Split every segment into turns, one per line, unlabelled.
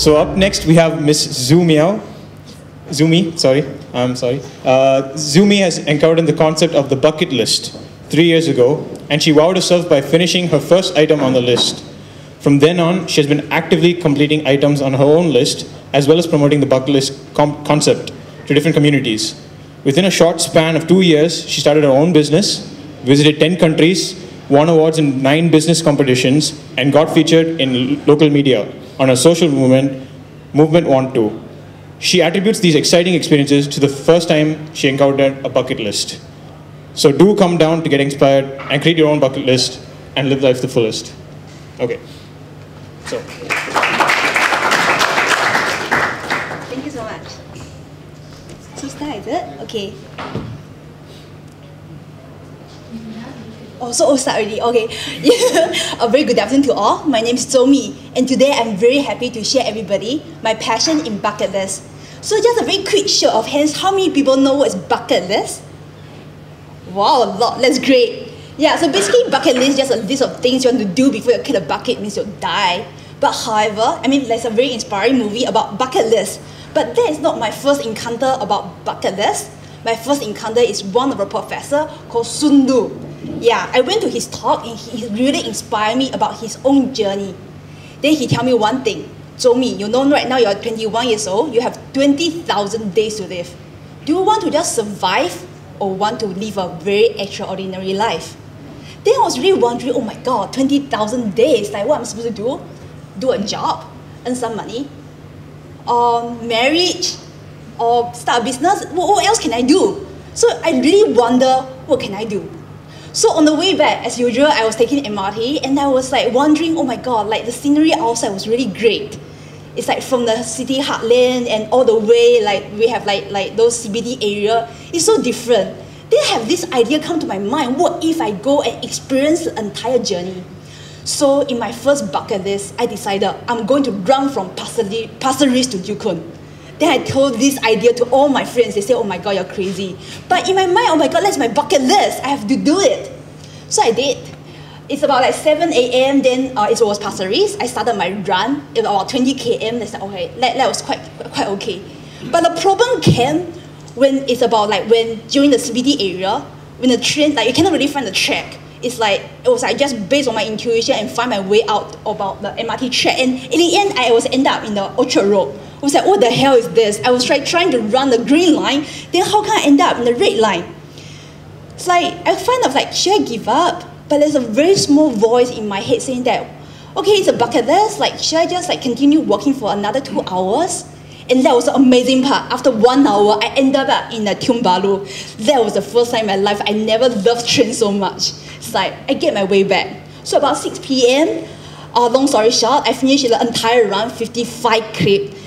So up next we have Miss Zhou Mi. Zhou Mi, sorry, I'm sorry. Zhou Mi has encountered the concept of the bucket list 3 years ago, and she wowed herself by finishing her first item on the list. From then on, she has been actively completing items on her own list, as well as promoting the bucket list concept to different communities. Within a short span of 2 years, she started her own business, visited 10 countries, won awards in 9 business competitions, and got featured in local media on her social movement Want To. She attributes these exciting experiences to the first time she encountered a bucket list. So do come down to get inspired and create your own bucket list and live life to the fullest. Okay. So.
Thank you so much. So start, is it? Okay. Oh, start already. Okay. A very good afternoon to all. My name is Zhou Mi, and today I'm very happy to share everybody my passion in bucket list. So just a very quick show of hands, how many people know what is bucket list? Wow, a lot. That's great. Yeah, so basically bucket list is just a list of things you want to do before you kill a bucket, means you'll die. But however, I mean, there's a very inspiring movie about bucket list. But that is not my first encounter about bucket list. My first encounter is one of a professor called Sun Lu. Yeah, I went to his talk and he really inspired me about his own journey. Then he told me one thing. Zhou Mi, you know right now you're 21 years old, you have 20,000 days to live. Do you want to just survive or want to live a very extraordinary life? Then I was really wondering, oh my God, 20,000 days, like what am I supposed to do? Do a job, earn some money, or marriage, or start a business? What else can I do? So I really wonder, what can I do? So on the way back, as usual, I was taking MRT and I was like wondering, oh my God, like the scenery outside was really great. It's like from the city heartland and all the way, like we have like those CBD area. It's so different. Then I have this idea come to my mind, what if I go and experience the entire journey? So in my first bucket list, I decided I'm going to run from Pasir Ris to Yukon. Then I told this idea to all my friends. They said, oh my God, you're crazy. But in my mind, oh my God, that's my bucket list. I have to do it. So I did. It's about like 7 a.m. Then it was Pasir Ris. I started my run. It was about 20 km. That's like, okay, that was quite okay. But the problem came when it's about like when during the CBD area, when the train, like you cannot really find the track. It was like just based on my intuition and find my way out about the MRT track. And in the end, I was end up in the Orchard Road. I was like, what the hell is this? I was trying to run the green line, then how can I end up in the red line? It's like, I find out like, should I give up? But there's a very small voice in my head saying that, okay, it's a bucket list, like, should I just like continue walking for another 2 hours? And that was the amazing part. After 1 hour, I ended up in Tiong Bahru. That was the first time in my life I never loved trains so much. It's like, I get my way back. So about 6 p.m., long story short, I finished the entire run, 55 km.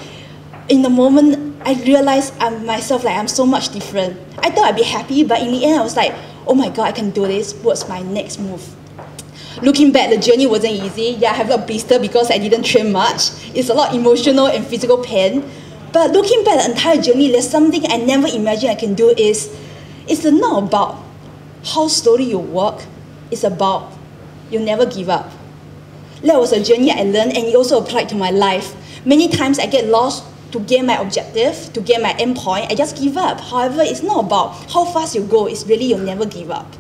In the moment, I realized I'm so much different. I thought I'd be happy, but in the end, I was like, oh my God, I can do this. What's my next move? Looking back, the journey wasn't easy. Yeah, I have a blister because I didn't train much. It's a lot of emotional and physical pain. But looking back the entire journey, there's something I never imagined I can do it's not about how slowly you walk. It's about you never give up. That was a journey I learned, and it also applied to my life. Many times I get lost to get my objective, to get my end point, I just give up. However, it's not about how fast you go, it's really you'll never give up.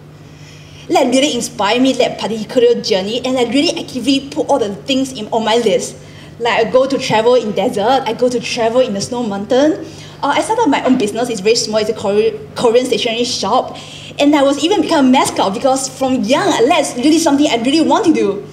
That really inspired me, that particular journey, and I really actively put all the things on my list. Like I go to travel in desert, I go to travel in the snow mountain. I started my own business, it's very small, it's a Korean stationery shop. And I was even become a mascot because from young, that's really something I really want to do.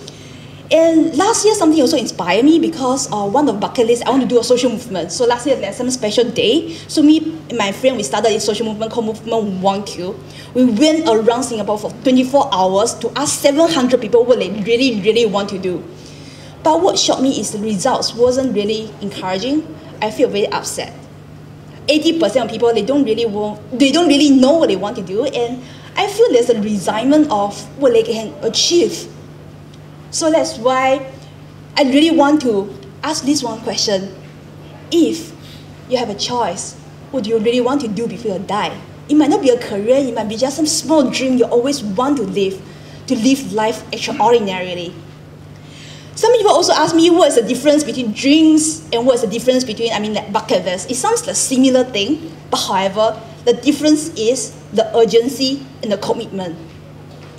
And last year, something also inspired me because one of the bucket lists, I want to do a social movement. So last year, there's some special day. So me and my friend, we started a social movement called Movement Want To. We went around Singapore for 24 hours to ask 700 people what they really, really want to do. But what shocked me is the results wasn't really encouraging. I feel very upset. 80% of people, they don't really know what they want to do, and I feel there's a resignment of what they can achieve. So that's why I really want to ask this one question. If you have a choice, what do you really want to do before you die? It might not be a career, it might be just some small dream you always want to live life extraordinarily. Some people also ask me what's the difference between dreams and what's the difference between, like bucket list. It sounds like a similar thing, but however, the difference is the urgency and the commitment.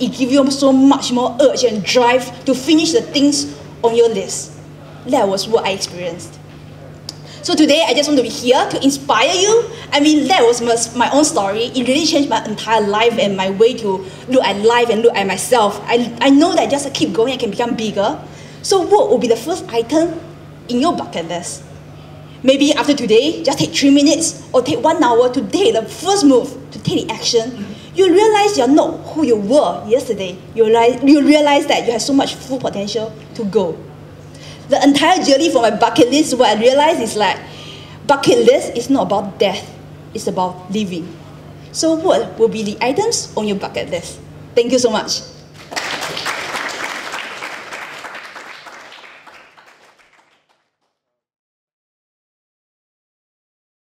It gives you so much more urge and drive to finish the things on your list. That was what I experienced. So today, I just want to be here to inspire you. That was my own story. It really changed my entire life and my way to look at life and look at myself. I know that just keep going, I can become bigger. So what will be the first item in your bucket list? Maybe after today, just take 3 minutes or take 1 hour to take the first move, to take the action. You realize you're not who you were yesterday. You realize that you have so much full potential to go. The entire journey for my bucket list, what I realized is like, bucket list is not about death, it's about living. So what will be the items on your bucket list? Thank you so much.